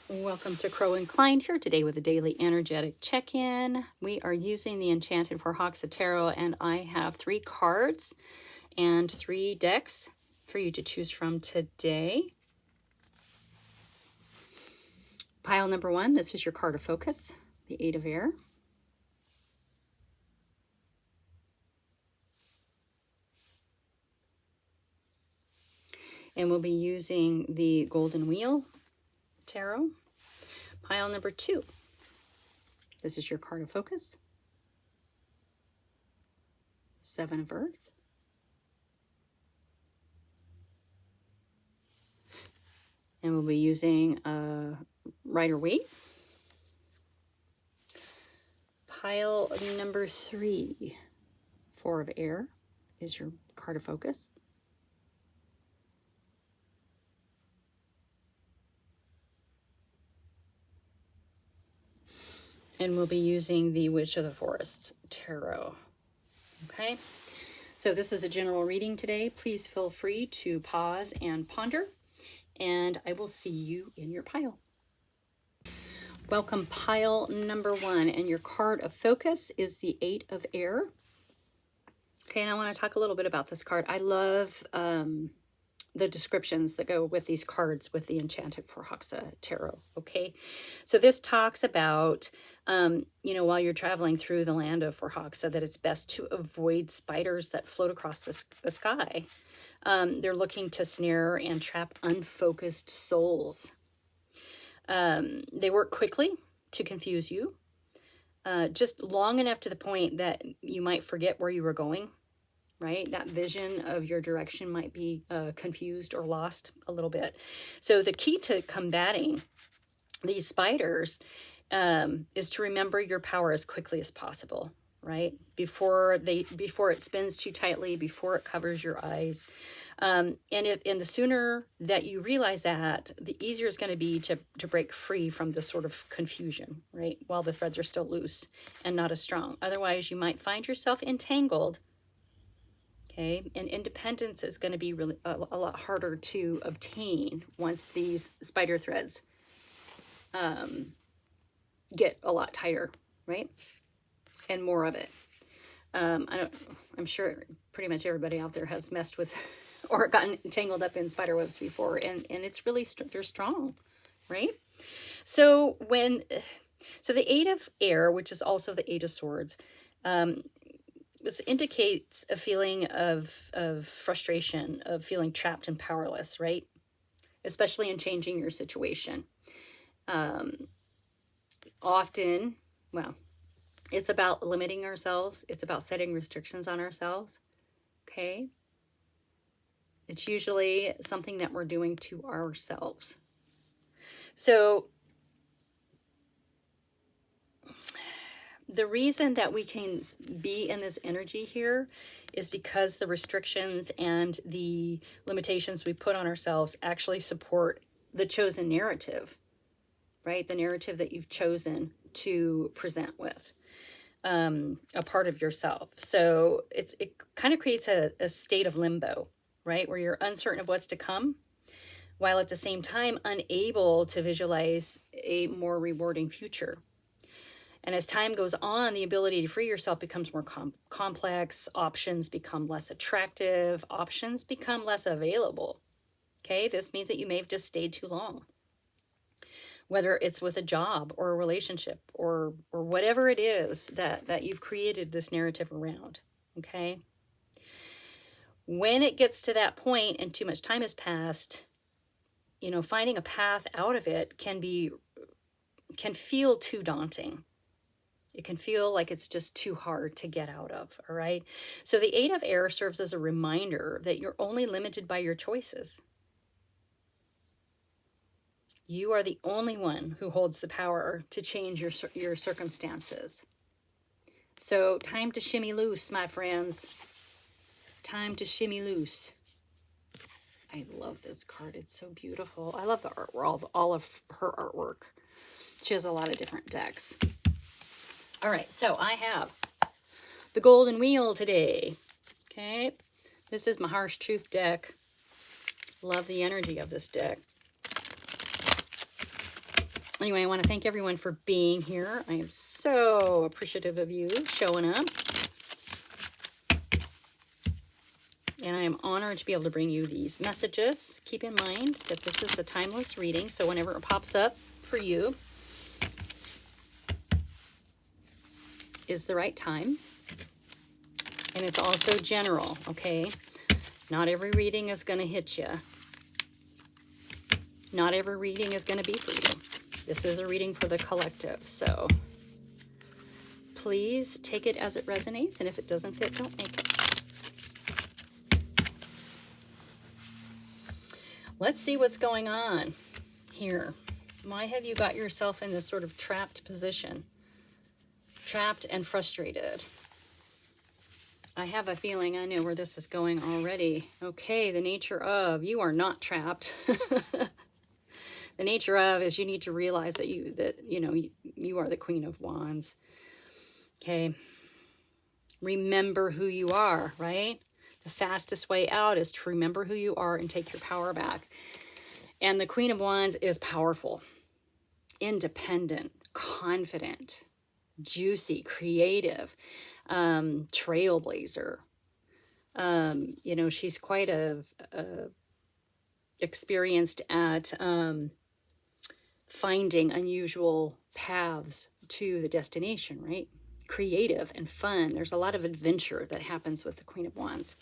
Welcome to Crow Inclined here today with a daily energetic check-in. We are using the Enchanted for Hoxa Tarot, and I have 3 cards and 3 decks for you to choose from today. Pile number 1, this is your card of focus, the 8 of Air. And we'll be using the Golden Wheel Tarot. Pile number 2, this is your card of focus, 7 of Earth. And we'll be using Rider-Waite. Pile number 3, 4 of Air is your card of focus. And we'll be using the Witch of the Forests Tarot. Okay, so this is a general reading today. Please feel free to pause and ponder, and I will see you in your pile. Welcome, pile number 1, and your card of focus is the 8 of Air. Okay, and I want to talk a little bit about this card. I love the descriptions that go with these cards with the Enchanted for Hoxa Tarot. Okay, so this talks about, while you're traveling through the land of For Hoxa, that it's best to avoid spiders that float across the sky. They're looking to snare and trap unfocused souls. They work quickly to confuse you, just long enough to the point that you might forget where you were going. Right? That vision of your direction might be confused or lost a little bit. So the key to combating these spiders is to remember your power as quickly as possible, right? Before it spins too tightly, before it covers your eyes. And the sooner that you realize that, the easier it's going to be to break free from this sort of confusion, right? While the threads are still loose and not as strong. Otherwise, you might find yourself entangled. Okay, and independence is going to be really a lot harder to obtain once these spider threads get a lot tighter, right? And more of it. I'm sure pretty much everybody out there has messed with or gotten tangled up in spider webs before, and it's really they're strong, right? So the 8 of Air, which is also the 8 of Swords, this indicates a feeling of frustration, of feeling trapped and powerless, right? Especially in changing your situation. Often, it's about limiting ourselves. It's about setting restrictions on ourselves, okay? It's usually something that we're doing to ourselves. So the reason that we can be in this energy here is because the restrictions and the limitations we put on ourselves actually support the chosen narrative, right? The narrative that you've chosen to present with, a part of yourself. So it kind of creates a state of limbo, right? Where you're uncertain of what's to come, while at the same time unable to visualize a more rewarding future. And as time goes on, the ability to free yourself becomes more complex. Options become less attractive. Options become less available. Okay, this means that you may have just stayed too long. Whether it's with a job or a relationship or whatever it is that you've created this narrative around. Okay. When it gets to that point and too much time has passed, finding a path out of it can feel too daunting. It can feel like it's just too hard to get out of, all right? So the 8 of Air serves as a reminder that you're only limited by your choices. You are the only one who holds the power to change your circumstances. So time to shimmy loose, my friends. Time to shimmy loose. I love this card. It's so beautiful. I love the artwork, all of her artwork. She has a lot of different decks. All right, so I have the Golden Wheel today. Okay, this is my Harsh Truth deck. Love the energy of this deck. Anyway, I want to thank everyone for being here. I am so appreciative of you showing up. And I am honored to be able to bring you these messages. Keep in mind that this is a timeless reading, so whenever it pops up for you is the right time. And it's also general, okay? Not every reading is going to hit you. Not every reading is going to be for you. This is a reading for the collective, so please take it as it resonates, and if it doesn't fit, don't make it. Let's see what's going on here. Why have you got yourself in this sort of trapped position? Trapped and frustrated. I have a feeling I know where this is going already. Okay, the nature of, you are not trapped. The nature of is you need to realize that you are the Queen of Wands. Okay. Remember who you are, right? The fastest way out is to remember who you are and take your power back. And the Queen of Wands is powerful, independent, confident, juicy, creative, trailblazer. She's quite experienced at finding unusual paths to the destination, right? Creative and fun. There's a lot of adventure that happens with the Queen of Wands.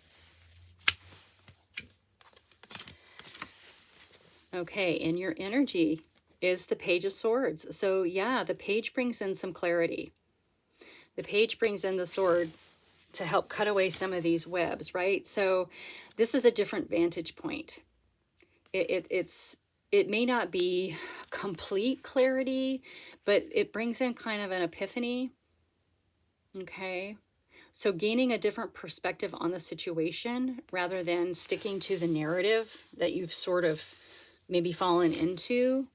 Okay, and your energy is the Page of Swords. So yeah, the page brings in some clarity. The page brings in the sword to help cut away some of these webs, right? So this is a different vantage point. It may not be complete clarity, but it brings in kind of an epiphany. Okay. So gaining a different perspective on the situation rather than sticking to the narrative that you've sort of maybe fallen into.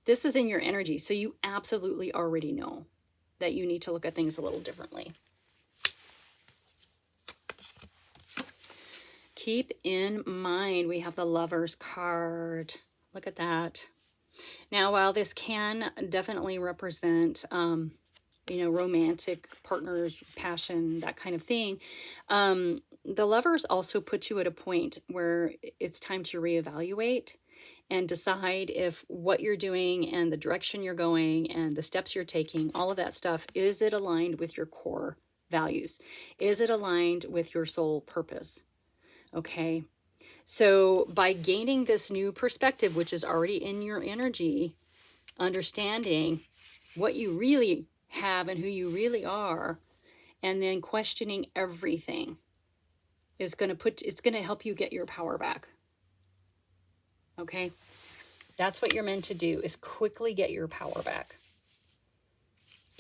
This is in your energy, so you absolutely already know that you need to look at things a little differently. Keep in mind, we have the Lovers card. Look at that. Now, while this can definitely represent, romantic partners, passion, that kind of thing, the Lovers also put you at a point where it's time to reevaluate and decide if what you're doing and the direction you're going and the steps you're taking, all of that stuff, is it aligned with your core values? Is it aligned with your soul purpose? Okay, so by gaining this new perspective, which is already in your energy, understanding what you really have and who you really are, and then questioning everything is going to help you get your power back. Okay, that's what you're meant to do, is quickly get your power back.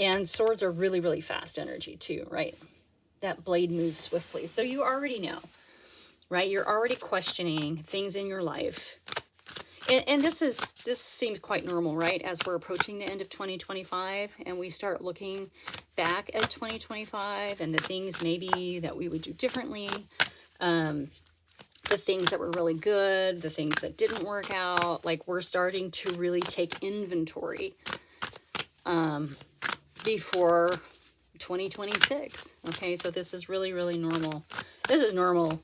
And swords are really, really fast energy too, right? That blade moves swiftly. So you already know, right? You're already questioning things in your life. And this seems quite normal, right? As we're approaching the end of 2025 and we start looking back at 2025 and the things maybe that we would do differently, the things that were really good, the things that didn't work out, like we're starting to really take inventory before 2026. Okay, so this is really, really normal. This is normal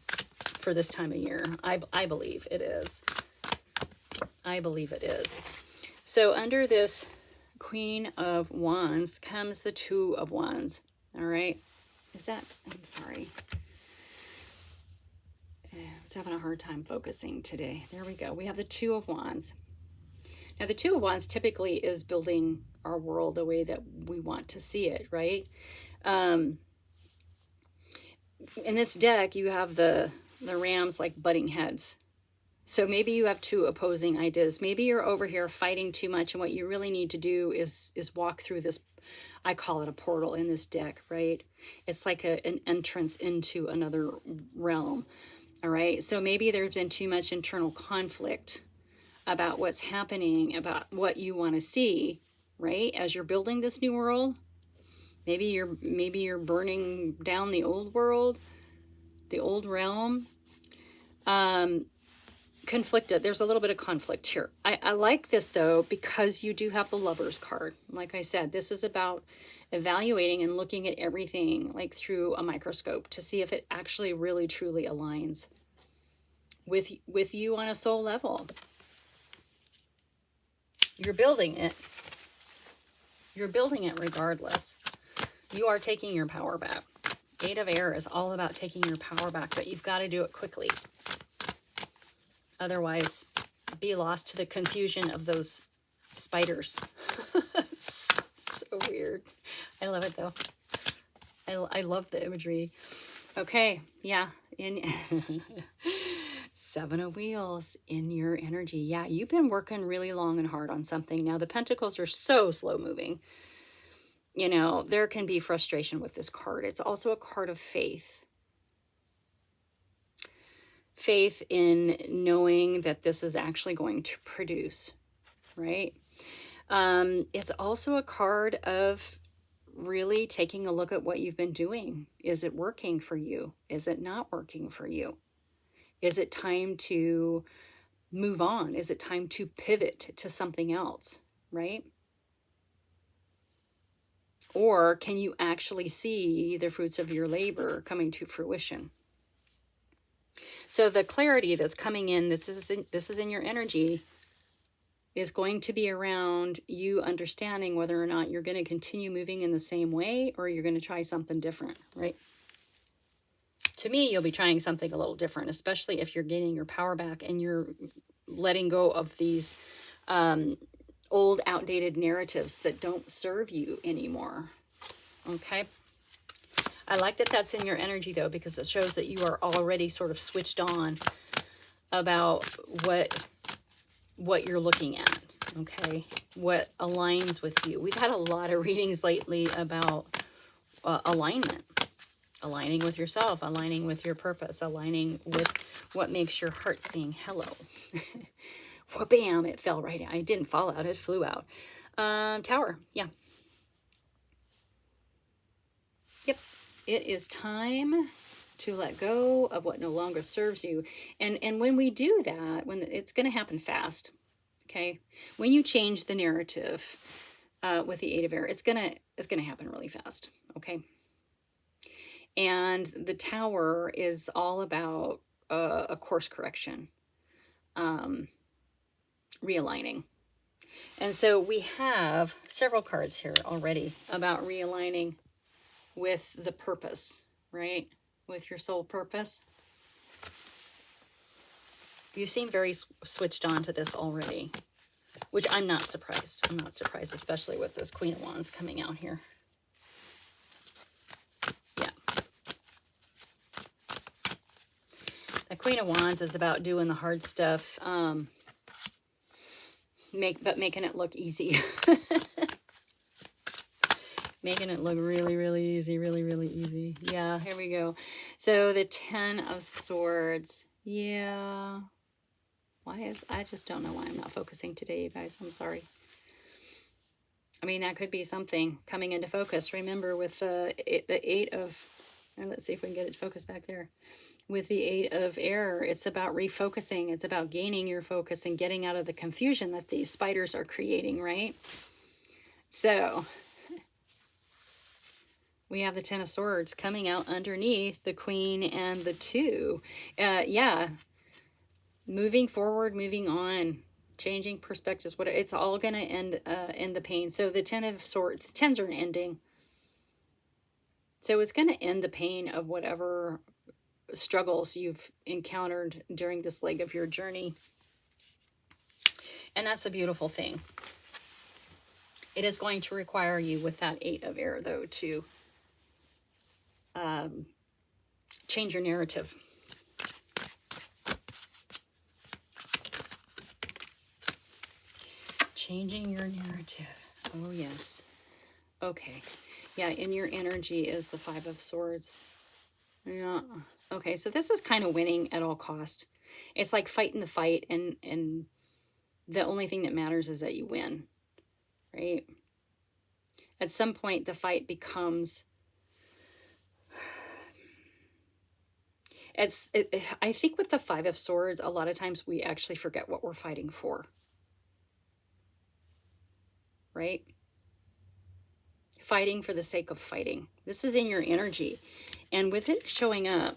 for this time of year. I believe it is. I believe it is. So under this Queen of Wands comes the Two of Wands. All right. I'm sorry. It's having a hard time focusing today. There we go. We have the Two of Wands. Now the Two of Wands typically is building our world the way that we want to see it, right? In this deck, you have the rams like butting heads. So maybe you have two opposing ideas. Maybe you're over here fighting too much, and what you really need to do is walk through this, I call it a portal in this deck, right? It's like an entrance into another realm, all right? So maybe there's been too much internal conflict about what's happening, about what you want to see, right? As you're building this new world, maybe you're burning down the old world, the old realm. conflicted. There's a little bit of conflict here. I like this though, because you do have the Lovers card. Like I said, this is about evaluating and looking at everything like through a microscope to see if it actually really truly aligns with you on a soul level. You're building it. You're building it regardless. You are taking your power back. Eight of Air is all about taking your power back, but you've got to do it quickly. Otherwise, be lost to the confusion of those spiders. So weird. I love it though. I love the imagery. Okay, yeah. In Seven of Wheels in your energy. Yeah, you've been working really long and hard on something. Now the Pentacles are so slow moving. You know, there can be frustration with this card. It's also a card of faith. Faith in knowing that this is actually going to produce, right? It's also a card of really taking a look at what you've been doing. Is it working for you? Is it not working for you? Is it time to move on? Is it time to pivot to something else, right? Or can you actually see the fruits of your labor coming to fruition? So the clarity that's coming in, this is in your energy, is going to be around you understanding whether or not you're going to continue moving in the same way or you're going to try something different, right? To me, you'll be trying something a little different, especially if you're gaining your power back and you're letting go of these old, outdated narratives that don't serve you anymore, okay? I like that that's in your energy, though, because it shows that you are already sort of switched on about what you're looking at, okay? What aligns with you. We've had a lot of readings lately about alignment. Aligning with yourself, aligning with your purpose, aligning with what makes your heart sing hello. Well, bam, it fell right out. It didn't fall out, it flew out. Tower, yeah. Yep. It is time to let go of what no longer serves you. And when we do that, when it's going to happen fast, okay? When you change the narrative with the Eight of Air, it's gonna happen really fast, okay? And the Tower is all about a course correction, realigning. And so we have several cards here already about realigning with the purpose, right? With your soul purpose. You seem very switched on to this already, which I'm not surprised. I'm not surprised, especially with this Queen of Wands coming out here. Yeah. The Queen of Wands is about doing the hard stuff, but making it look easy. Making it look really, really easy, really, really easy. Yeah, here we go. So the Ten of Swords. Yeah. I just don't know why I'm not focusing today, you guys. I'm sorry. I mean, that could be something coming into focus. Remember with the Eight of, and let's see if we can get it focused back there. With the Eight of Air, it's about refocusing. It's about gaining your focus and getting out of the confusion that these spiders are creating, right? So we have the Ten of Swords coming out underneath the Queen and the Two. Yeah. Moving forward, moving on, changing perspectives. It's all going to end the pain. So the Ten of Swords, the tens are an ending. So it's going to end the pain of whatever struggles you've encountered during this leg of your journey. And that's a beautiful thing. It is going to require you with that Eight of Air, though, to change your narrative. Changing your narrative. Oh, yes. Okay. Yeah, in your energy is the Five of Swords. Yeah. Okay, so this is kind of winning at all cost. It's like fighting the fight, and the only thing that matters is that you win, right? At some point, the fight becomes... I think with the Five of Swords, a lot of times we actually forget what we're fighting for, right? Fighting for the sake of fighting. This is in your energy. And with it showing up,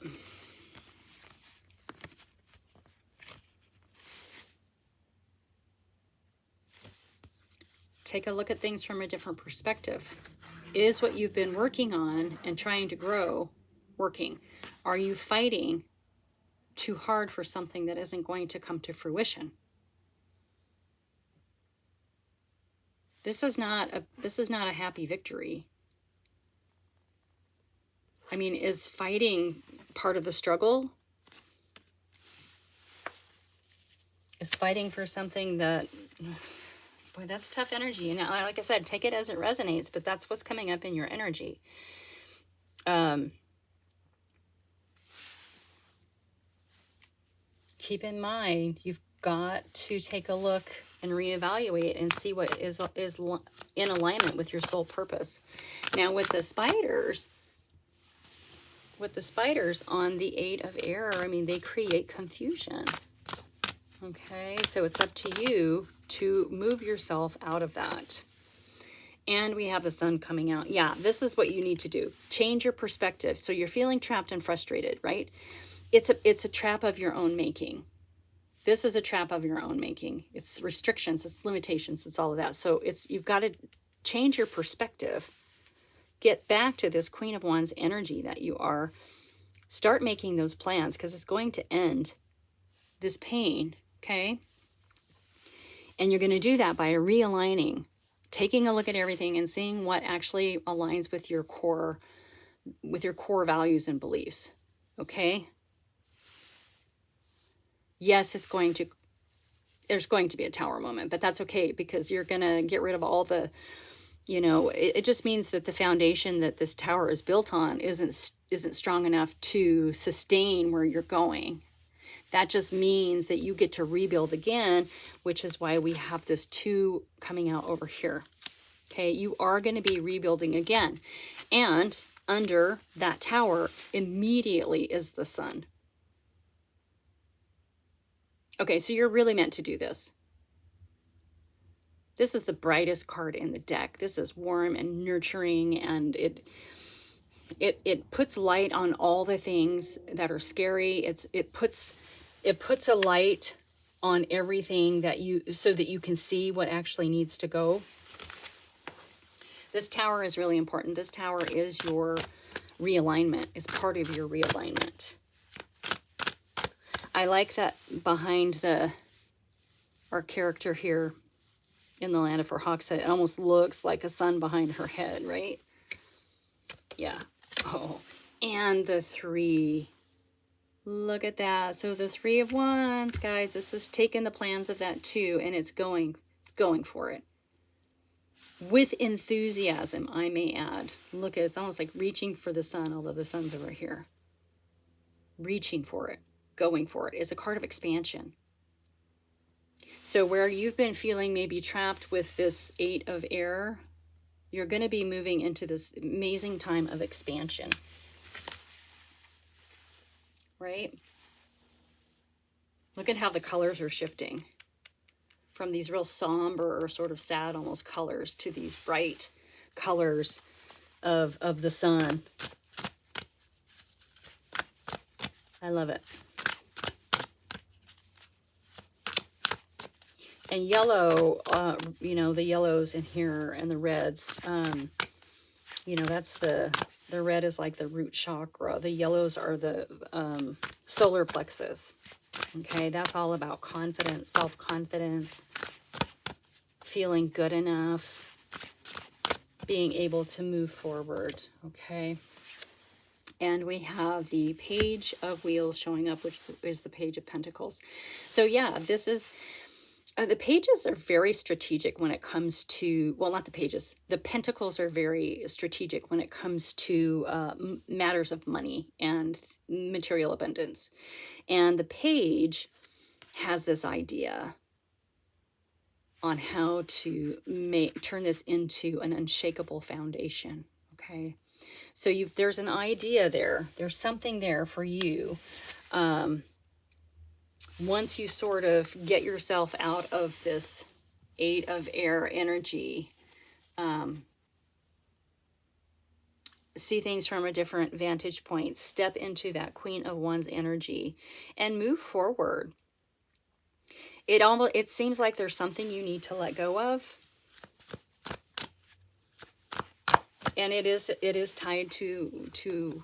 take a look at things from a different perspective. Is what you've been working on and trying to grow working? Are you fighting too hard for something that isn't going to come to fruition? This is not a happy victory. I mean, is fighting part of the struggle? Is fighting for something that, boy, that's tough energy. And like I said, take it as it resonates, but that's what's coming up in your energy. Keep in mind, you've got to take a look and reevaluate and see what is in alignment with your soul purpose. Now with the spiders on the Eight of Air, I mean, they create confusion. Okay, so it's up to you to move yourself out of that. And we have the Sun coming out. Yeah, this is what you need to do. Change your perspective. So you're feeling trapped and frustrated, right? It's a trap of your own making. This is a trap of your own making. It's restrictions, it's limitations, it's all of that. So you've got to change your perspective. Get back to this Queen of Wands energy that you are. Start making those plans, because it's going to end this pain, okay? And you're going to do that by realigning, taking a look at everything and seeing what actually aligns with your core values and beliefs, okay? Yes, there's going to be a tower moment, but that's okay, because you're going to get rid of all the, it just means that the foundation that this tower is built on isn't strong enough to sustain where you're going. That just means that you get to rebuild again, which is why we have this 2 coming out over here. Okay, you are going to be rebuilding again. And under that tower immediately is the Sun. Okay, so you're really meant to do this. This is the brightest card in the deck. This is warm and nurturing, and it puts light on all the things that are scary. It puts a light on everything so that you can see what actually needs to go. This tower is really important. This tower is your realignment. It's part of your realignment. I like that behind our character here in the Land of Forhawkset, it almost looks like a sun behind her head, right? Yeah. Oh, and the 3. Look at that. So the 3 of Wands, guys, this is taking the plans of that 2, and it's going for it. With enthusiasm, I may add. Look at it. It's almost like reaching for the sun, although the sun's over here. Reaching for it. Going for it is a card of expansion. So where you've been feeling maybe trapped with this 8 of Air, you're going to be moving into this amazing time of expansion. Right? Look at how the colors are shifting from these real somber or sort of sad almost colors to these bright colors of the sun. I love it. And yellow, the yellows in here and the reds, that's the red is like the root chakra. The yellows are the solar plexus. Okay, that's all about confidence, self-confidence, feeling good enough, being able to move forward, okay? And we have the Page of Wheels showing up, which is the Page of Pentacles. So yeah, this is... the pages are very strategic when it comes to, well, not the pages. The pentacles are very strategic when it comes to matters of money and material abundance. And the page has this idea on how to turn this into an unshakable foundation, okay? So there's an idea there. There's something there for you Once you sort of get yourself out of this 8 of air energy, see things from a different vantage point, step into that Queen of Wands energy and move forward. It seems like there's something you need to let go of. And it is tied to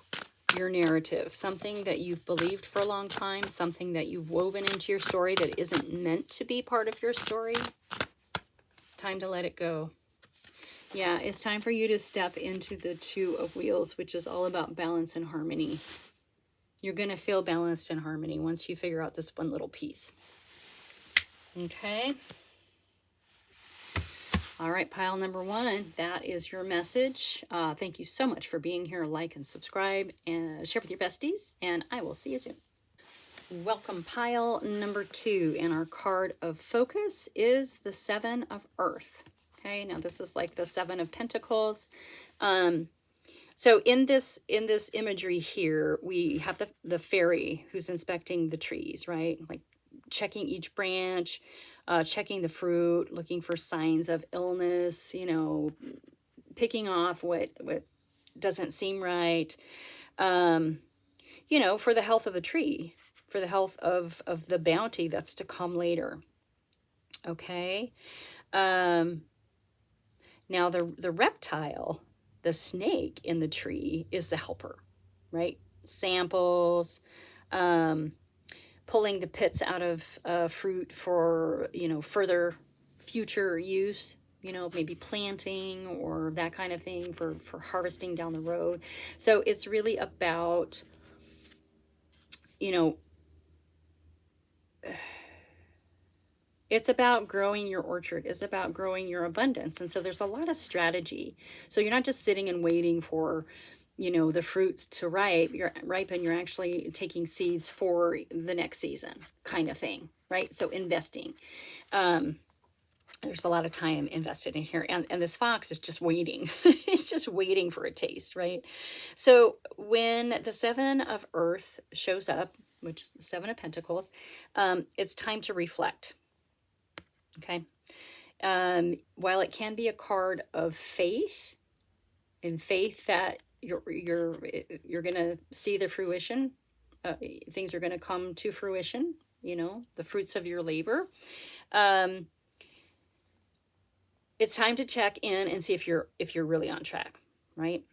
your narrative, something that you've believed for a long time, something that you've woven into your story that isn't meant to be part of your story. Time to let it go. Yeah, it's time for you to step into the 2 of Wheels, which is all about balance and harmony. You're going to feel balanced and harmony once you figure out this one little piece. Okay. All right, pile number 1, that is your message. Thank you so much for being here. Like and subscribe and share with your besties, and I will see you soon. Welcome, pile number 2, and our card of focus is the 7 of Earth. Okay, now this is like the 7 of Pentacles. So in this imagery here, we have the fairy who's inspecting the trees, right? Like checking each branch, checking the fruit, looking for signs of illness, you know, picking off what doesn't seem right, you know, for the health of the tree, for the health of the bounty that's to come later. Okay. Now the reptile, the snake in the tree, is the helper, right? Samples, pulling the pits out of fruit for, you know, further future use, you know, maybe planting or that kind of thing for harvesting down the road. So it's really about, you know, it's about growing your orchard. It's about growing your abundance. And so there's a lot of strategy. So you're not just sitting and waiting for, you know, the fruits to ripen. You're actually taking seeds for the next season kind of thing, right? So investing. There's a lot of time invested in here. And this fox is just waiting. It's just waiting for a taste, right? So when the 7 of Earth shows up, which is the 7 of Pentacles, it's time to reflect. Okay. While it can be a card of faith, and faith that you're going to see the fruition, things are going to come to fruition, you know, the fruits of your labor. It's time to check in and see if you're really on track, right?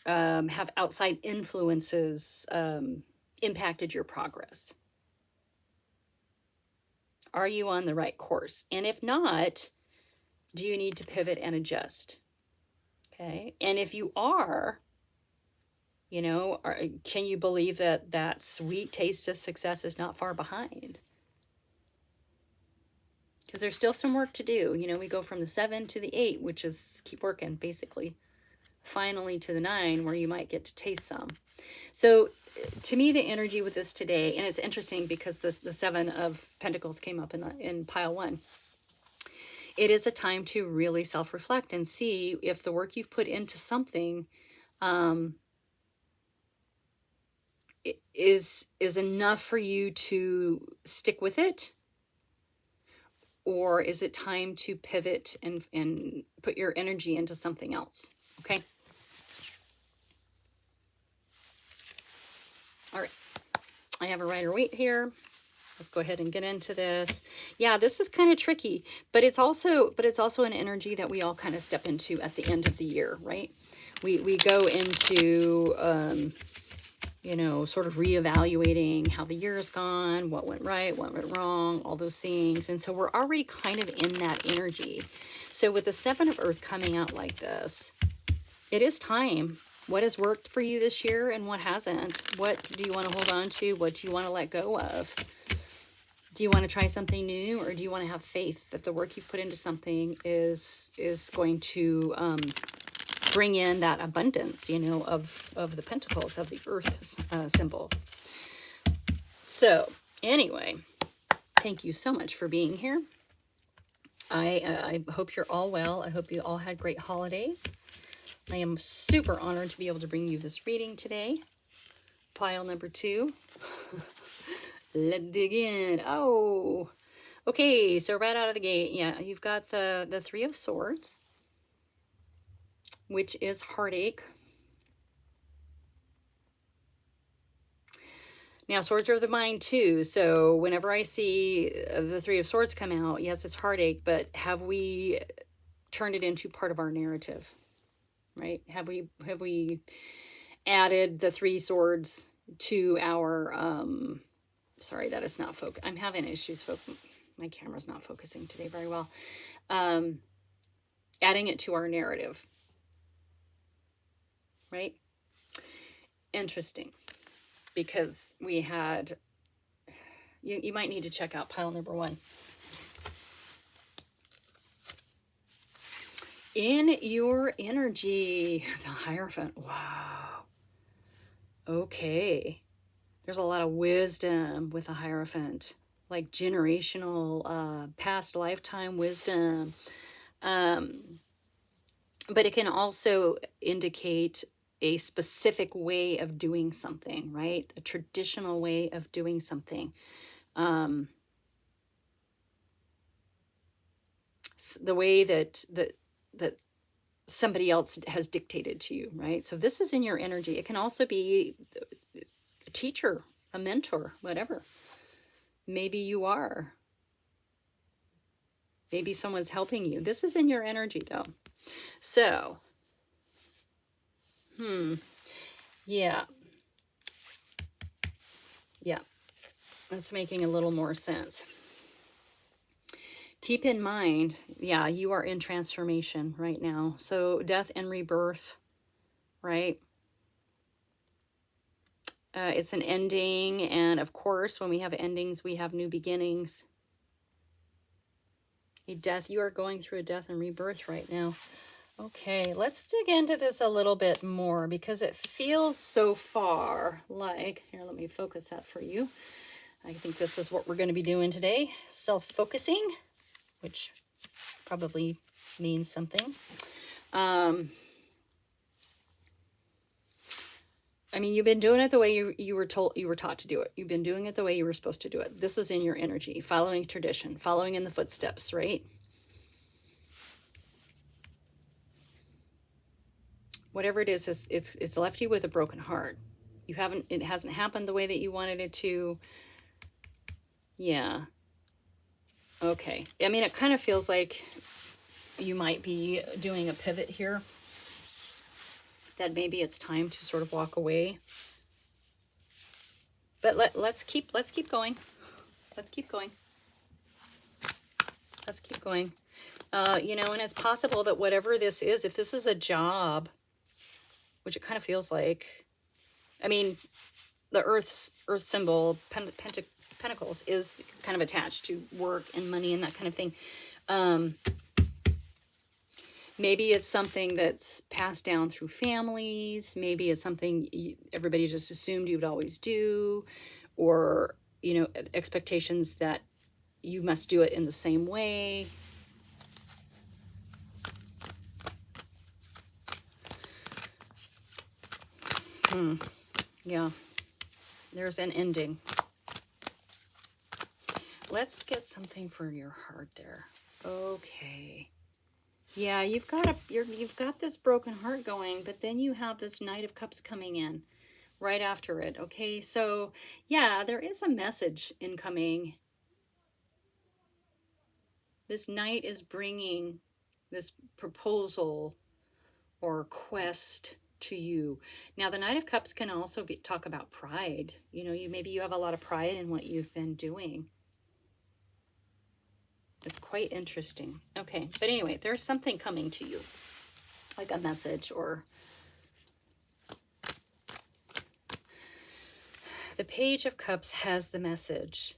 Have outside influences impacted your progress? Are you on the right course? And if not, do you need to pivot and adjust? Okay. And if you are, you know, can you believe that sweet taste of success is not far behind? Because there's still some work to do. You know, we go from the 7 to the 8, which is keep working, basically. Finally to the 9, where you might get to taste some. So to me, the energy with this today, and it's interesting because the 7 of Pentacles came up in pile 1. It is a time to really self-reflect and see if the work you've put into something is enough for you to stick with it, or is it time to pivot and put your energy into something else? Okay. All right. I have a Rider-Waite here. Let's go ahead and get into this. Yeah, this is kind of tricky, but it's also an energy that we all kind of step into at the end of the year, right? We go into you know, sort of reevaluating how the year has gone, what went right, what went wrong, all those things. And so we're already kind of in that energy. So with the 7 of Earth coming out like this, it is time. What has worked for you this year and what hasn't? What do you want to hold on to? What do you want to let go of? Do you want to try something new, or do you want to have faith that the work you've put into something is going to bring in that abundance, you know, of the pentacles, of the Earth symbol? So anyway, thank you so much for being here. I hope you're all well. I hope you all had great holidays. I am super honored to be able to bring you this reading today. Pile number 2. Let's dig in. Oh, okay. So right out of the gate, yeah, you've got the Three of Swords, which is heartache. Now, swords are the mind too. So whenever I see the Three of Swords come out, yes, it's heartache, but have we turned it into part of our narrative? Right? Have we added the Three Swords to our sorry, that is not focus. I'm having issues. My camera's not focusing today very well. Adding it to our narrative, right? Interesting, because we had. You might need to check out pile number 1. In your energy, the Hierophant. Wow. Okay. There's a lot of wisdom with the Hierophant, like generational, past lifetime wisdom. But it can also indicate a specific way of doing something, right? A traditional way of doing something. The way that somebody else has dictated to you, right? So this is in your energy. It can also be a teacher, a mentor, whatever. Maybe you are. Maybe someone's helping you. This is in your energy, though. So, yeah. Yeah, that's making a little more sense. Keep in mind, yeah, you are in transformation right now. So death and rebirth, right? It's an ending. And of course, when we have endings, we have new beginnings. A death, you are going through a death and rebirth right now. Okay, let's dig into this a little bit more because it feels so far like, here, let me focus that for you. I think this is what we're going to be doing today. Self-focusing, which probably means something. I mean, you've been doing it the way you were taught to do it. You've been doing it the way you were supposed to do it. This is in your energy, following tradition, following in the footsteps, right? Whatever it is, it's left you with a broken heart. It hasn't happened the way that you wanted it to. Yeah. Okay. I mean, it kind of feels like you might be doing a pivot here. That maybe it's time to sort of walk away. But let's keep going. Let's keep going. Let's keep going. You know, and it's possible that whatever this is, if this is a job, which it kind of feels like, I mean, the earth symbol, pentacles, is kind of attached to work and money and that kind of thing. Maybe it's something that's passed down through families. Maybe it's something everybody just assumed you would always do, or, you know, expectations that you must do it in the same way. Yeah, there's an ending. Let's get something for your heart there. Okay. Yeah, you've got this broken heart going, but then you have this Knight of Cups coming in right after it. Okay, so yeah, there is a message incoming. This Knight is bringing this proposal or quest to you. Now, the Knight of Cups can also talk about pride. You know, maybe you have a lot of pride in what you've been doing. It's quite interesting. Okay, but anyway, there's something coming to you, like a message or... The Page of Cups has the message,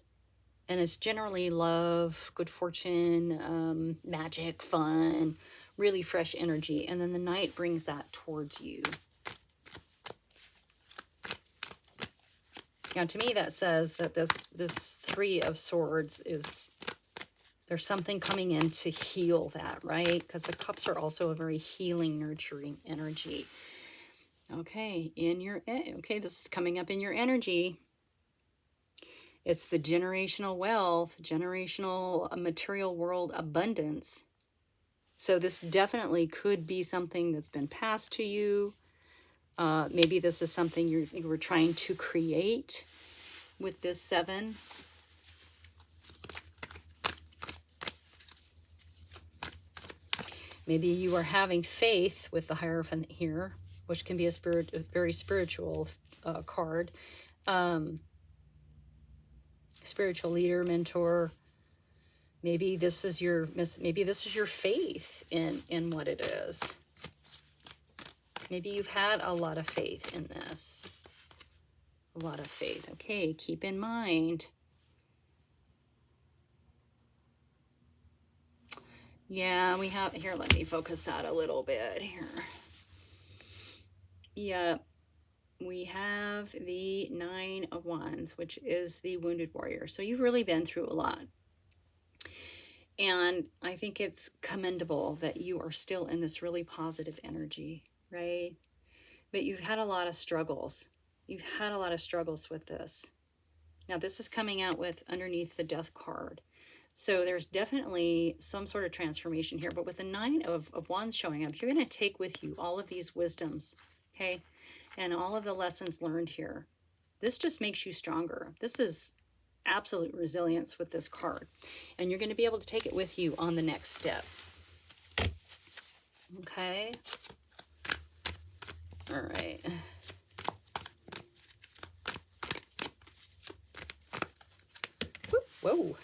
and it's generally love, good fortune, magic, fun, really fresh energy. And then the Knight brings that towards you. Now, to me, that says that this Three of Swords is... There's something coming in to heal that, right? Because the cups are also a very healing, nurturing energy. Okay, this is coming up in your energy. It's the generational wealth, generational material world abundance. So this definitely could be something that's been passed to you. Maybe this is something you were trying to create with this 7. Maybe you are having faith with the Hierophant here, which can be a very spiritual card. Spiritual leader, mentor. Maybe this is your faith in what it is. Maybe you've had a lot of faith in this. A lot of faith. Okay, keep in mind. Yeah, we have here, let me focus that a little bit here. Yeah, we have the 9 of Wands, which is the wounded warrior. So you've really been through a lot. And I think it's commendable that you are still in this really positive energy, right? But you've had a lot of struggles. You've had a lot of struggles with this. Now, this is coming out with underneath the Death card. So there's definitely some sort of transformation here. But with the 9 of Wands showing up, you're going to take with you all of these wisdoms, okay? And all of the lessons learned here. This just makes you stronger. This is absolute resilience with this card. And you're going to be able to take it with you on the next step. Okay? All right. Whoa.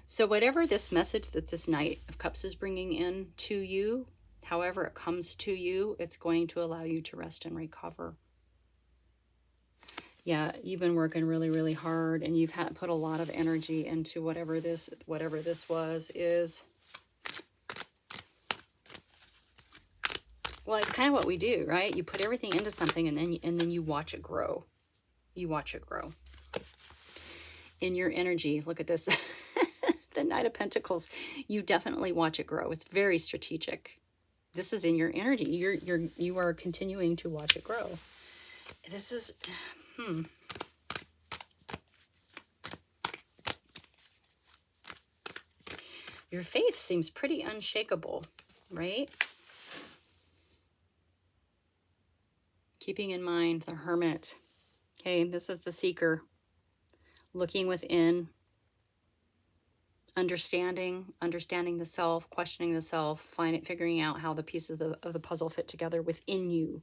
So whatever this message that this Knight of Cups is bringing in to you, however it comes to you, it's going to allow you to rest and recover. Yeah, you've been working really, really hard, and you've put a lot of energy into whatever this is. Well, it's kind of what we do, right? You put everything into something, and then you watch it grow. You watch it grow. In your energy, look at this. The Knight of Pentacles, you definitely watch it grow. It's very strategic. This is in your energy. You are continuing to watch it grow. This is Your faith seems pretty unshakable, right? Keeping in mind the Hermit. Okay, this is the Seeker. Looking within. Understanding the self, questioning the self, figuring out how the pieces of the puzzle fit together within you.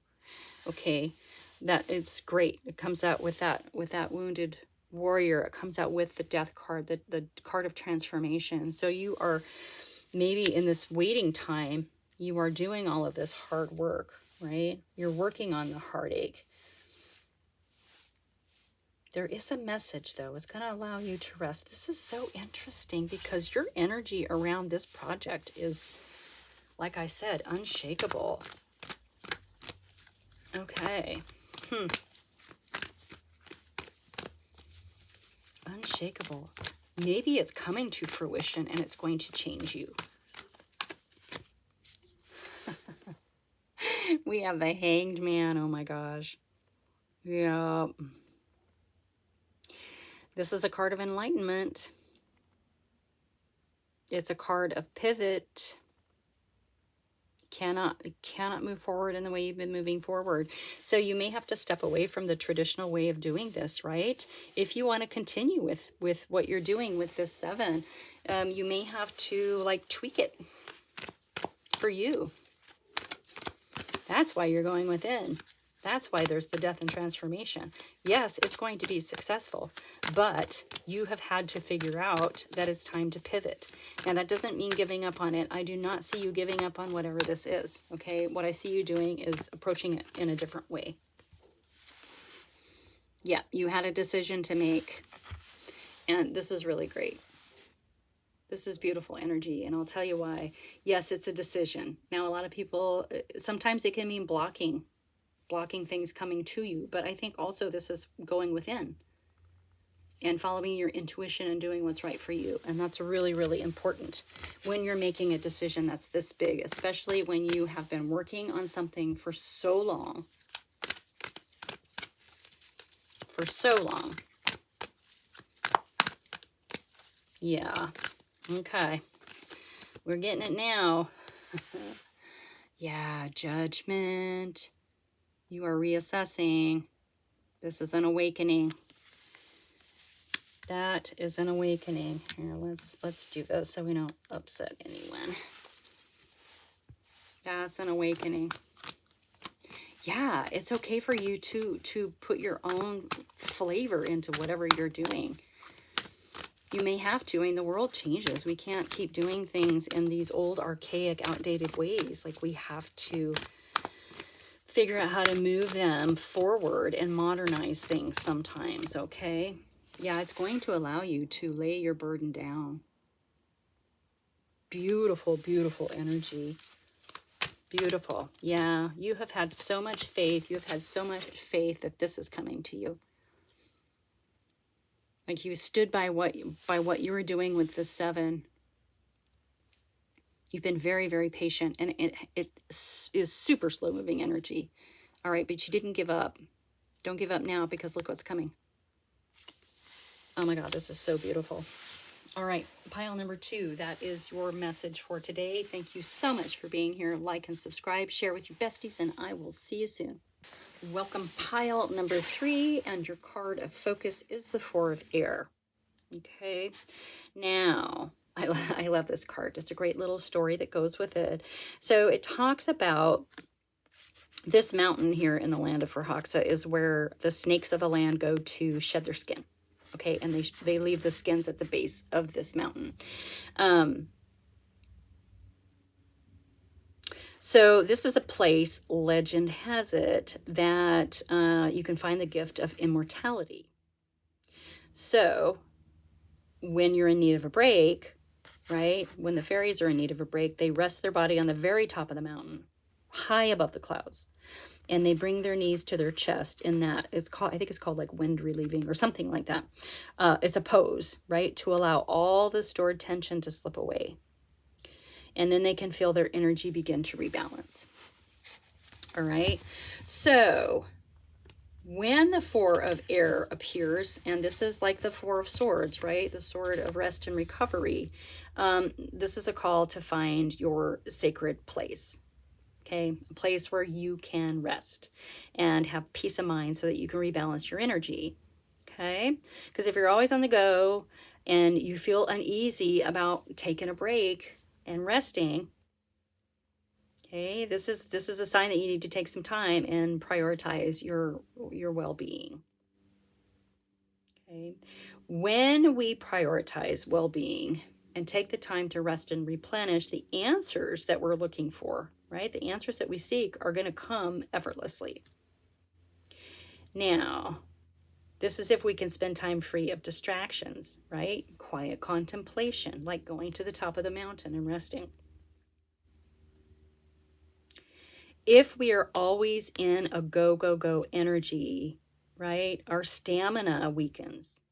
Okay, that it's great. It comes out with that wounded warrior. It comes out with the Death card, the card of transformation. So you are maybe in this waiting time, you are doing all of this hard work, right? You're working on the heartache. There is a message, though. It's going to allow you to rest. This is so interesting because your energy around this project is, like I said, unshakable. Okay. Unshakable. Maybe it's coming to fruition and it's going to change you. We have the Hanged Man. Oh my gosh. Yeah. This is a card of enlightenment. It's a card of pivot. Cannot move forward in the way you've been moving forward. So you may have to step away from the traditional way of doing this, right? If you want to continue with what you're doing with this 7, you may have to tweak it for you. That's why you're going within. That's why there's the death and transformation. Yes, it's going to be successful, but you have had to figure out that it's time to pivot. Now, that doesn't mean giving up on it. I do not see you giving up on whatever this is, okay? What I see you doing is approaching it in a different way. Yeah, you had a decision to make, and this is really great. This is beautiful energy, and I'll tell you why. Yes, it's a decision. Now, a lot of people, sometimes it can mean blocking things coming to you, but I think also this is going within and following your intuition and doing what's right for you. And that's really, really important when you're making a decision that's this big, especially when you have been working on something for so long. for so long. Yeah. Okay. We're getting it now. Yeah, judgment. You are reassessing. This is an awakening. That is an awakening. Here, let's do this so we don't upset anyone. That's an awakening. Yeah, it's okay for you to put your own flavor into whatever you're doing. You may have to. I mean, the world changes. We can't keep doing things in these old, archaic, outdated ways. Like, we have to figure out how to move them forward and modernize things sometimes, okay? Yeah, it's going to allow you to lay your burden down. Beautiful, beautiful energy. Beautiful. Yeah, you have had so much faith. You have had so much faith that this is coming to you. Like, you stood by what you were doing with the 7. You've been very, very patient, and it is super slow moving energy. All right, but you didn't give up. Don't give up now, because look what's coming. Oh my God, this is so beautiful. All right, pile number 2, that is your message for today. Thank you so much for being here. Like and subscribe, share with your besties, and I will see you soon. Welcome, pile number 3, and your card of focus is the 4 of air. Okay, now I love this card. It's a great little story that goes with it. So it talks about this mountain here in the land of Forhaxa is where the snakes of the land go to shed their skin. Okay, and they leave the skins at the base of this mountain. So this is a place, legend has it, that you can find the gift of immortality. So when you're in need of a break, right, when the fairies are in need of a break, they rest their body on the very top of the mountain, high above the clouds. And they bring their knees to their chest in that, it's called, I think it's called like wind relieving or something like that. It's a pose, right, to allow all the stored tension to slip away. And then they can feel their energy begin to rebalance. All right. So when the 4 of air appears, and this is like the 4 of swords, right? The sword of rest and recovery. This is a call to find your sacred place. Okay, a place where you can rest and have peace of mind so that you can rebalance your energy. Okay, because if you're always on the go and you feel uneasy about taking a break and resting, okay, this is a sign that you need to take some time and prioritize your well-being. Okay, when we prioritize well-being and take the time to rest and replenish, the answers that we're looking for, right? The answers that we seek are going to come effortlessly. Now, this is if we can spend time free of distractions, right? Quiet contemplation, like going to the top of the mountain and resting. If we are always in a go, go, go energy, right? Our stamina weakens.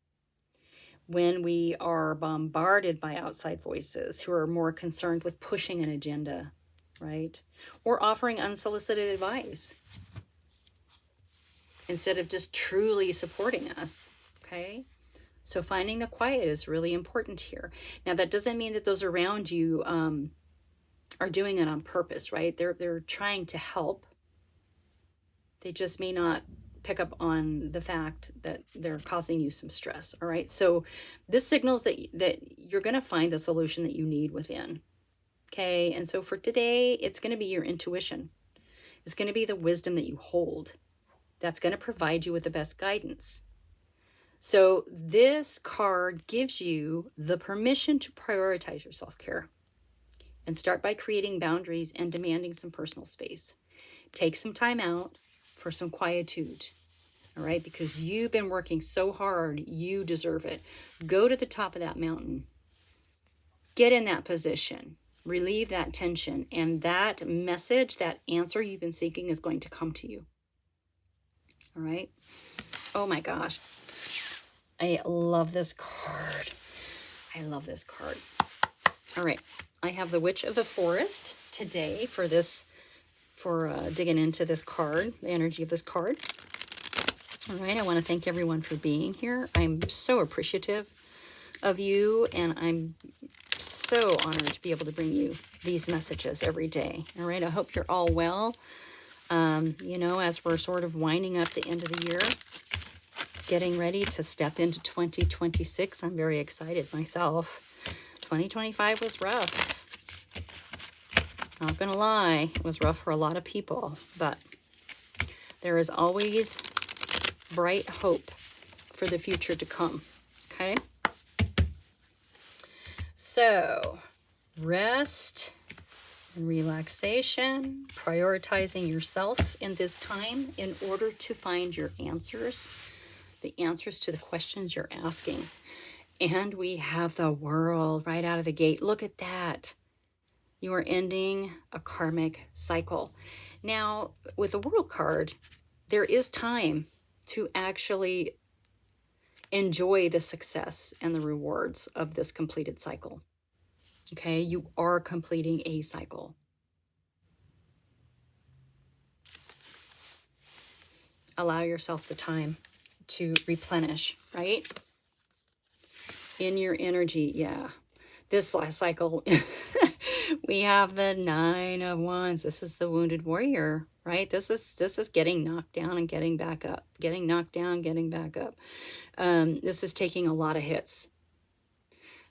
When we are bombarded by outside voices who are more concerned with pushing an agenda, right? Or offering unsolicited advice instead of just truly supporting us, okay? So finding the quiet is really important here. Now, that doesn't mean that those around you are doing it on purpose, right? They're trying to help. They just may not pick up on the fact that they're causing you some stress, all right? So this signals that you're going to find the solution that you need within, okay? And so for today, it's going to be your intuition. It's going to be the wisdom that you hold. That's going to provide you with the best guidance. So this card gives you the permission to prioritize your self-care and start by creating boundaries and demanding some personal space. Take some time out for some quietude, all right? Because you've been working so hard, you deserve it. Go to the top of that mountain. Get in that position. Relieve that tension. And that message, that answer you've been seeking is going to come to you. All right? Oh my gosh. I love this card. I love this card. All right. I have the Witch of the Forest today for digging into this card, the energy of this card. All right, I want to thank everyone for being here. I'm so appreciative of you, and I'm so honored to be able to bring you these messages every day. All right, I hope you're all well. You know, as we're sort of winding up the end of the year, getting ready to step into 2026, I'm very excited myself. 2025 was rough. Not gonna lie, it was rough for a lot of people, but there is always bright hope for the future to come, okay? So, rest and relaxation, prioritizing yourself in this time in order to find your answers, the answers to the questions you're asking. And we have the world right out of the gate. Look at that. You are ending a karmic cycle. Now, with the World card, there is time to actually enjoy the success and the rewards of this completed cycle. Okay, you are completing a cycle. Allow yourself the time to replenish, right? In your energy, yeah. This last cycle, we have the 9 of Wands. This is the wounded warrior, right? This is getting knocked down and getting back up, getting knocked down, getting back up. This is taking a lot of hits.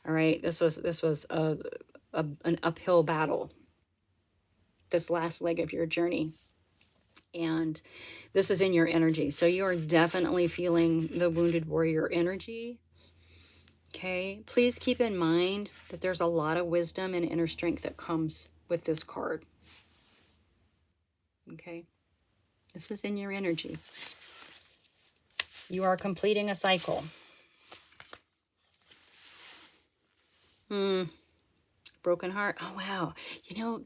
All right, this was an uphill battle. This last leg of your journey, and this is in your energy. So you are definitely feeling the wounded warrior energy. Okay, please keep in mind that there's a lot of wisdom and inner strength that comes with this card. Okay, this is in your energy. You are completing a cycle. Broken heart. Oh, wow. You know,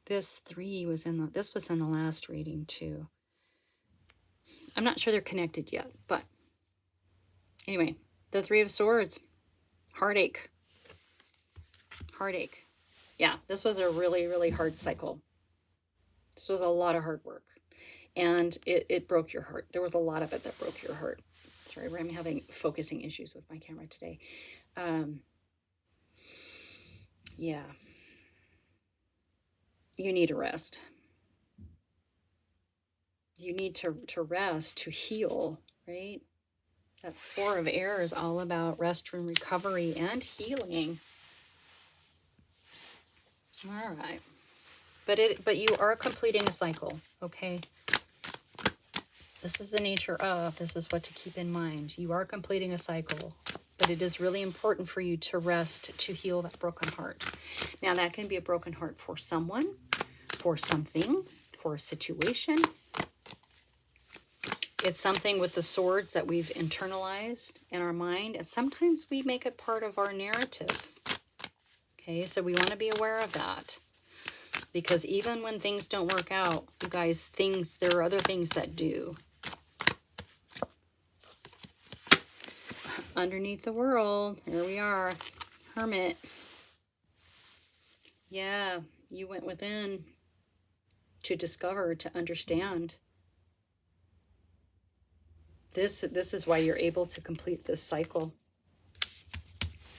this 3 was this was in the last reading too. I'm not sure they're connected yet, but anyway, the 3 of Swords, heartache. Heartache. Yeah, this was a really, really hard cycle. This was a lot of hard work. And it broke your heart. There was a lot of it that broke your heart. Sorry, I'm having focusing issues with my camera today. Yeah. You need a rest. You need to rest, to heal, right? That 4 of Air is all about rest and recovery and healing. All right. But you are completing a cycle, okay? This is the nature of, this is what to keep in mind. You are completing a cycle, but it is really important for you to rest, to heal that broken heart. Now, that can be a broken heart for someone, for something, for a situation. It's something with the swords that we've internalized in our mind, and sometimes we make it part of our narrative. Okay, so we want to be aware of that. Because even when things don't work out, you guys, there are other things that do. Underneath the world, here we are, Hermit. Yeah, you went within to discover, to understand. This is why you're able to complete this cycle.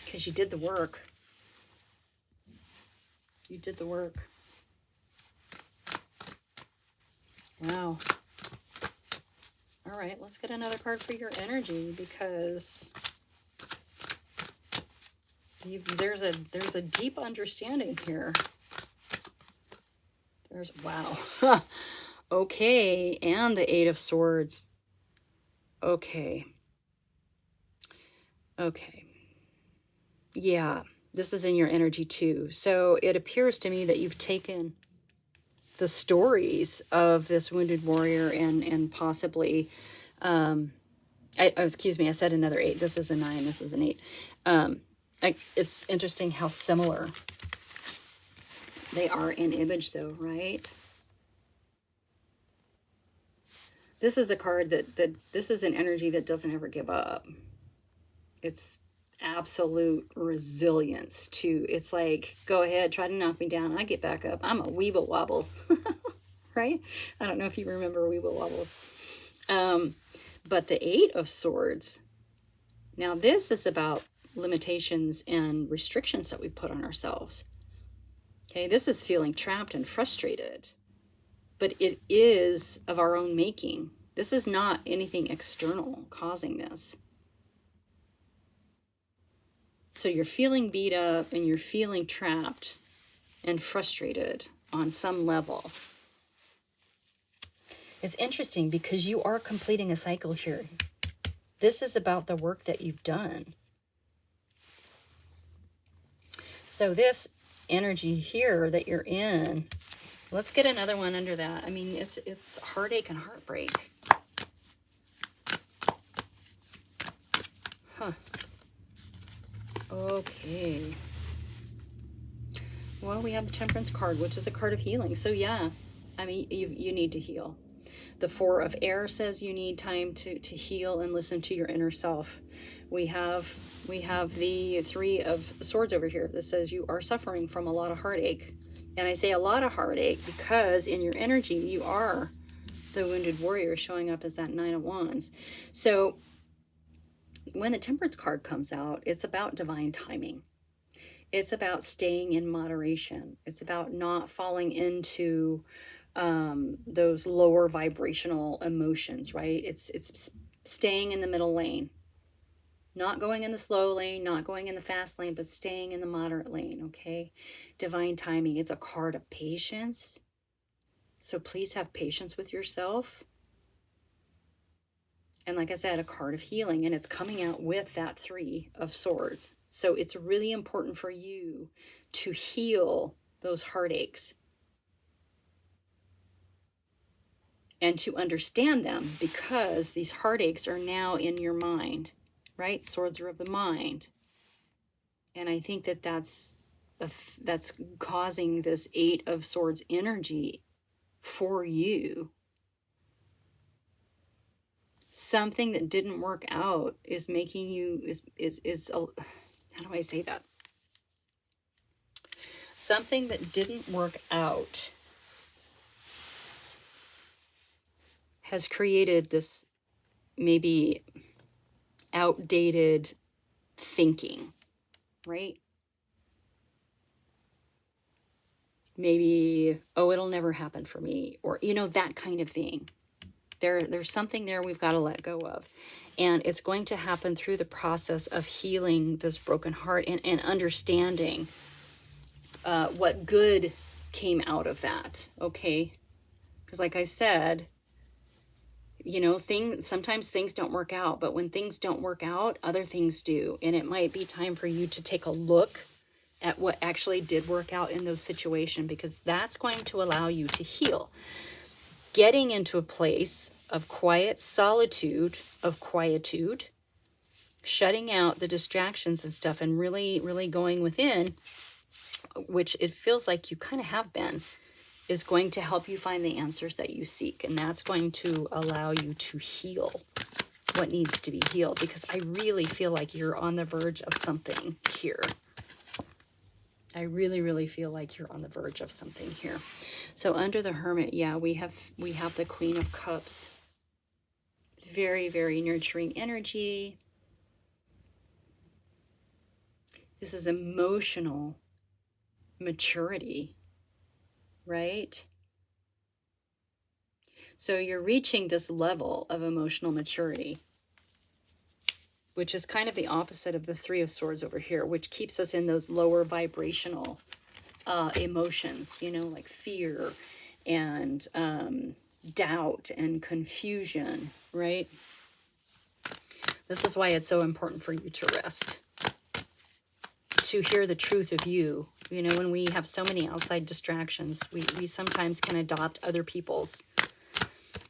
Because you did the work. You did the work. Wow. All right, let's get another card for your energy, because there's a deep understanding here. Wow. Okay, and the 8 of Swords. Okay. Yeah, this is in your energy too. So it appears to me that you've taken the stories of this wounded warrior and possibly, excuse me, I said another 8. This is a 9, this is an 8. It's interesting how similar they are in image though, right? This is a card this is an energy that doesn't ever give up. It's absolute resilience to, it's like, go ahead, try to knock me down, I get back up. I'm a weeble wobble. Right? I don't know if you remember weeble wobbles. But the Eight of Swords, now this is about limitations and restrictions that we put on ourselves. Okay, this is feeling trapped and frustrated, but it is of our own making. This is not anything external causing this. So you're feeling beat up and you're feeling trapped and frustrated on some level. It's interesting because you are completing a cycle here. This is about the work that you've done. So this energy here that you're in, let's get another one under that. I mean, it's heartache and heartbreak. Huh. Okay. Well, we have the Temperance card, which is a card of healing. So yeah, I mean, you need to heal. The Four of Air says you need time to heal and listen to your inner self. We have the Three of Swords over here that says you are suffering from a lot of heartache. And I say a lot of heartache because in your energy, you are the wounded warrior showing up as that Nine of Wands. So when the Temperance card comes out, it's about divine timing. It's about staying in moderation. It's about not falling into those lower vibrational emotions, right? It's staying in the middle lane, not going in the slow lane, not going in the fast lane, but staying in the moderate lane. Okay, divine timing. It's a card of patience, so please have patience with yourself. And like I said, a card of healing, and it's coming out with that Three of Swords. So it's really important for you to heal those heartaches and to understand them, because these heartaches are now in your mind, right? Swords are of the mind. And I think that that's causing this Eight of Swords energy for you. Something that didn't work out is making you, how do I say that? Something that didn't work out has created this maybe outdated thinking, right? Maybe, oh, it'll never happen for me, or, that kind of thing. There's something there we've got to let go of. And it's going to happen through the process of healing this broken heart and understanding what good came out of that, okay? Because like I said, sometimes things don't work out, but when things don't work out, other things do. And it might be time for you to take a look at what actually did work out in those situations, because that's going to allow you to heal. Getting into a place of quiet solitude, of quietude, shutting out the distractions and stuff, and really, really going within, which it feels like you kind of have been, is going to help you find the answers that you seek. And that's going to allow you to heal what needs to be healed, because I really feel like you're on the verge of something here. I really, really feel like you're on the verge of something here. So under the Hermit, yeah, we have the Queen of Cups. Very, very nurturing energy. This is emotional maturity, right? So you're reaching this level of emotional maturity, which is kind of the opposite of the Three of Swords over here, which keeps us in those lower vibrational emotions, like fear and doubt and confusion, right? This is why it's so important for you to rest, to hear the truth of you. When we have so many outside distractions, we sometimes can adopt other people's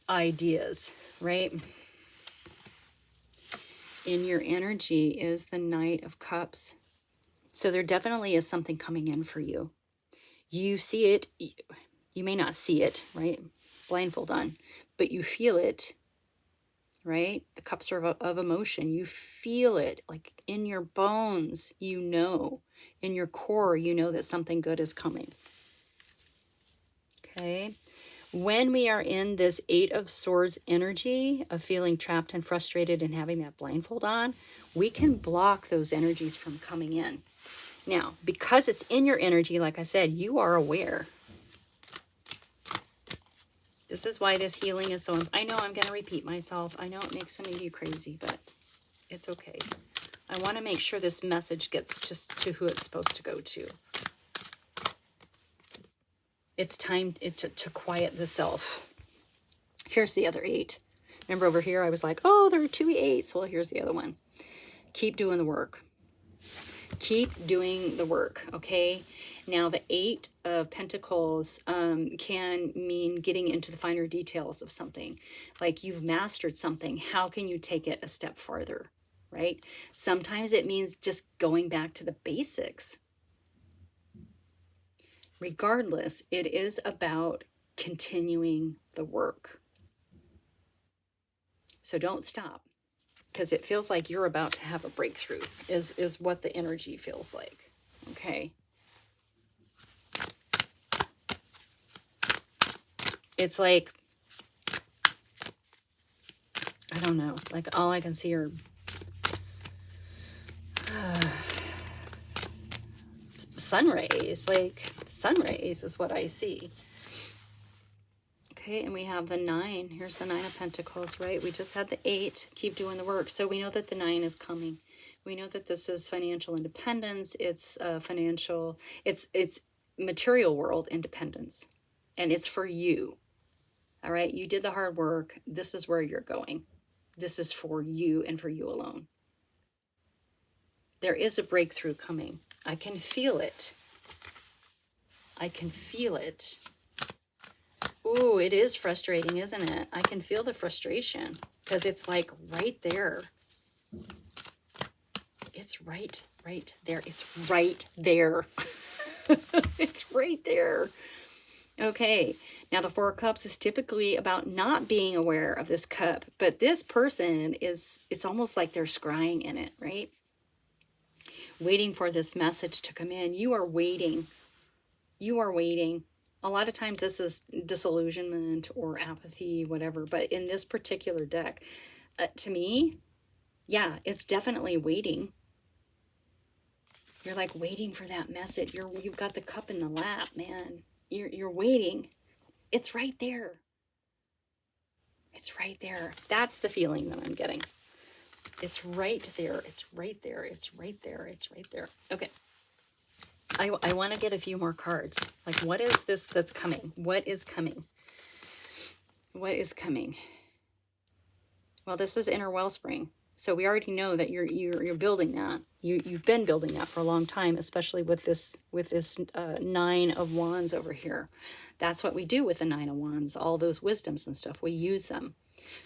ideas, right? In your energy is the Knight of Cups. So there definitely is something coming in for you. You see it. You may not see it, right? Blindfold on, but you feel it, right? The cups are of emotion. You feel it like in your bones, in your core, that something good is coming. Okay. When we are in this Eight of Swords energy of feeling trapped and frustrated and having that blindfold on, we can block those energies from coming in. Now, because it's in your energy, like I said, you are aware. This is why this healing is so important. I know I'm going to repeat myself. I know it makes some of you crazy, but it's okay. I want to make sure this message gets just to who it's supposed to go to. It's time to quiet the self. Here's the other 8. Remember over here, I was like, oh, there are 2 8s. Well, here's the other one. Keep doing the work. Keep doing the work, okay? Now, the 8 of Pentacles can mean getting into the finer details of something. Like you've mastered something. How can you take it a step farther, right? Sometimes it means just going back to the basics. Regardless, it is about continuing the work. So don't stop, because it feels like you're about to have a breakthrough, is what the energy feels like, okay? It's like, I don't know, like all I can see are sun rays, like sun rays is what I see. Okay, and we have the 9. Here's the 9 of Pentacles, right? We just had the 8. Keep doing the work. So we know that the 9 is coming. We know that this is financial independence. It's financial, it's material world independence. And it's for you. All right, you did the hard work. This is where you're going. This is for you and for you alone. There is a breakthrough coming. I can feel it. I can feel it. Ooh, it is frustrating, isn't it? I can feel the frustration because it's like right there. It's right there. It's right there. It's right there. Okay, now the 4 of Cups is typically about not being aware of this cup, but this person is, it's almost like they're scrying in it, right? Waiting for this message to come in. You are waiting. You are waiting. A lot of times this is disillusionment or apathy, whatever, but in this particular deck, to me, yeah, it's definitely waiting. You're like waiting for that message. You've got the cup in the lap, man. You're waiting. It's right there. It's right there. That's the feeling that I'm getting. It's right there. It's right there. It's right there. It's right there. Okay. I want to get a few more cards. Like, what is this that's coming? What is coming? What is coming? Well, this is inner wellspring. So we already know that you're building that. You've been building that for a long time, especially with this 9 of Wands over here. That's what we do with the 9 of Wands. All those wisdoms and stuff, we use them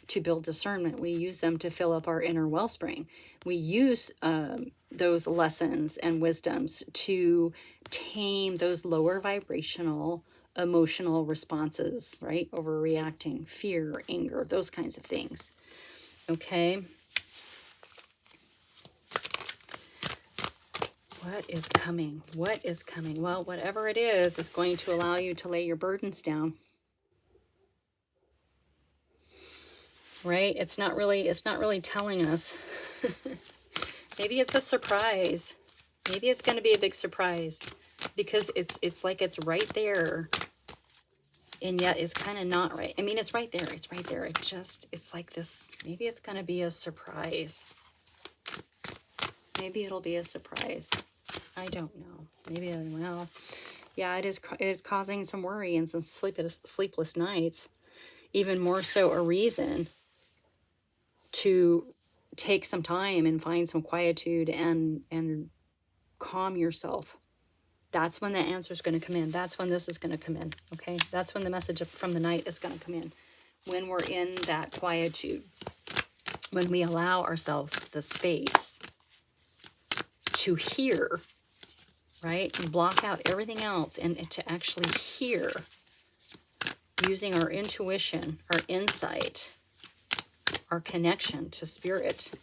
to build discernment. We use them to fill up our inner wellspring. We use those lessons and wisdoms to tame those lower vibrational emotional responses, right? Overreacting, fear, anger, those kinds of things. Okay. What is coming? What is coming? Well, whatever it is going to allow you to lay your burdens down. Right? It's not really telling us. Maybe it's a surprise. Maybe it's going to be a big surprise because it's like it's right there. And yet it's kind of not right. I mean, it's right there. It's right there. It's like this. Maybe it's going to be a surprise. Maybe it'll be a surprise. I don't know. Maybe I will. Yeah, it is causing some worry and some sleepless nights. Even more so a reason to take some time and find some quietude and calm yourself. That's when the answer is going to come in. That's when this is going to come in, okay? That's when the message from the night is going to come in. When we're in that quietude. When we allow ourselves the space to hear, right? And block out everything else and to actually hear using our intuition, our insight, our connection to spirit.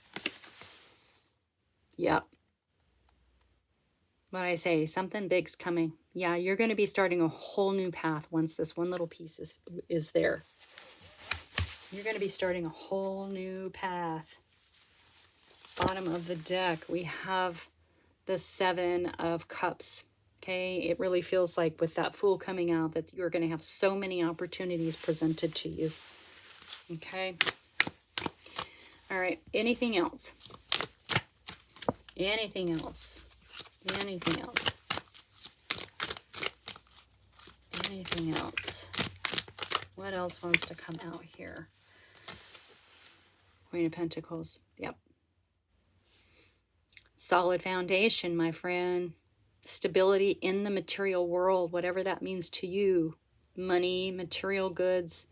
Yep. what I say, something big's coming. Yeah, you're going to be starting a whole new path once this one little piece is there. You're going to be starting a whole new path. Bottom of the deck, we have the Seven of Cups. Okay, it really feels like with that Fool coming out that you're going to have so many opportunities presented to you. Okay. All right. Anything else? Anything else? Anything else? Anything else? What else wants to come out here? Queen of Pentacles. Yep. Solid foundation, my friend. Stability in the material world, whatever that means to you. Money, material goods,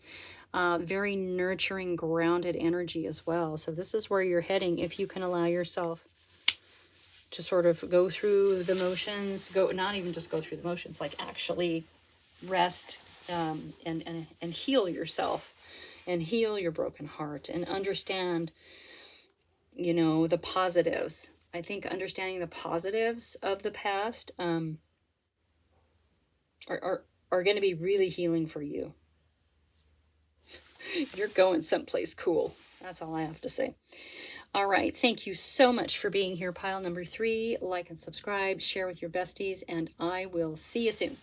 very nurturing, grounded energy as well. So this is where you're heading if you can allow yourself to sort of go through the motions, not even just go through the motions, like actually rest and heal yourself and heal your broken heart and understand, you know, the positives. I think understanding the positives of the past are going to be really healing for you. You're going someplace cool. That's all I have to say. All right. Thank you so much for being here. Pile number 3. Like and subscribe. Share with your besties. And I will see you soon.